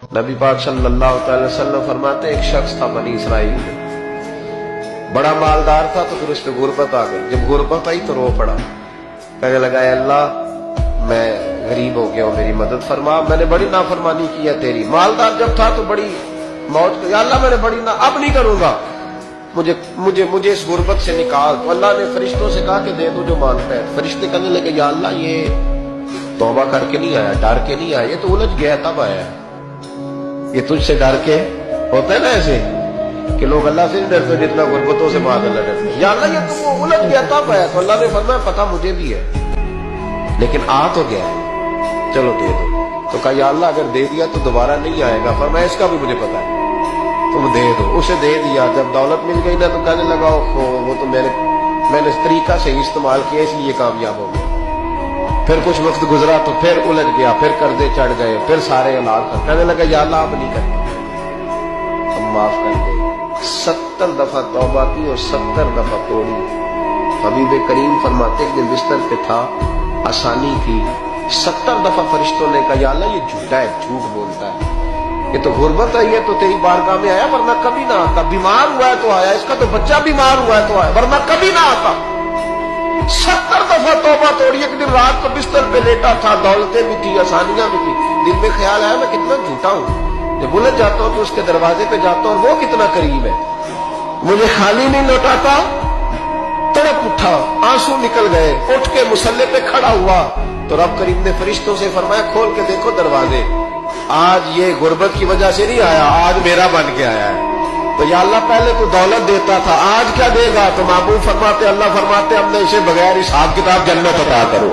نبی پاک صلی اللہ تعالی وسلم فرماتے ایک شخص تھا بنی اسرائیل میں، بڑا مالدار تھا، تو پھر اس پہ غربت آ گئی۔ جب غربت آئی تو رو پڑا، کہنے لگا اے اللہ میں غریب ہو گیا ہوں، میری مدد فرما، میں نے بڑی نافرمانی کی ہے تیری۔ مالدار جب تھا تو بڑی موت، یا اللہ میں نے بڑی اب نہیں کروں گا، مجھے اس غربت سے نکال۔ تو اللہ نے فرشتوں سے کہا کہ دے دو جو مانگتا ہے۔ فرشتے کہنے لگے یا اللہ یہ توبہ کر کے نہیں آیا، ڈر کے نہیں آیا، یہ تو الجھ گیا تب آیا ہے، یہ تجھ سے ڈر کے ہوتا ہے نا ایسے کہ لوگ اللہ سے نہیں ڈرتے جتنا غربتوں سے بعد اللہ ڈرتے۔ یا اللہ یہ تو وہ الجھ گیا تب آیا۔ تو اللہ نے فرمایا پتہ مجھے بھی ہے لیکن آ تو گیا ہے، چلو دے دو۔ تو کہا یا اللہ اگر دے دیا تو دوبارہ نہیں آئے گا۔ فرمایا اس کا بھی مجھے پتا ہے، تم دے دو۔ اسے دے دیا۔ جب دولت مل گئی نا تو کہنے لگا وہ تو میں نے اس طریقہ سے استعمال کیا اس لیے کامیاب ہو گیا۔ پھر کچھ وقت گزرا تو پھر الجھ گیا، پھر قرضے چڑھ گئے، پھر سارے اولاد کر کہنے لگا یا اللہ اب نہیں کرتا، اب معاف کر دے۔ 70 دفعہ توبہ کی اور 70 دفعہ توڑی۔ حبیب کریم فرماتے ایک دن بستر پہ تھا، آسانی کی، 70 دفعہ فرشتوں نے کہا یا اللہ یہ جھوٹا ہے، جھوٹ بولتا ہے، یہ تو غربت آئی ہے تو تیری بارگاہ میں آیا ورنہ کبھی نہ آتا، بیمار ہوا ہے تو آیا، اس کا تو بچہ بیمار ہوا ہے تو آیا ورنہ کبھی نہ آتا۔ 70 دفعہ توبہ توڑی۔ ایک دن رات کو بستر پہ لیٹا تھا، دولتیں بھی تھی، آسانیاں بھی تھی، دل میں خیال آیا میں کتنا جھوٹا ہوں، جب الجھ جاتا ہوں تو اس کے دروازے پہ جاتا ہوں اور وہ کتنا قریب ہے، مجھے خالی نہیں لوٹاتا۔ تڑپ اٹھا، آنسو نکل گئے، اٹھ کے مصلے پہ کھڑا ہوا تو رب کریم نے فرشتوں سے فرمایا کھول کے دیکھو دروازے، آج یہ غربت کی وجہ سے نہیں آیا، آج میرا بن کے آیا ہے۔ تو یا اللہ پہلے تو دولت دیتا تھا، آج کیا دے گا؟ تو محبوب فرماتے اللہ فرماتے ہم نے اسے بغیر حساب کتاب جنت عطا کرو۔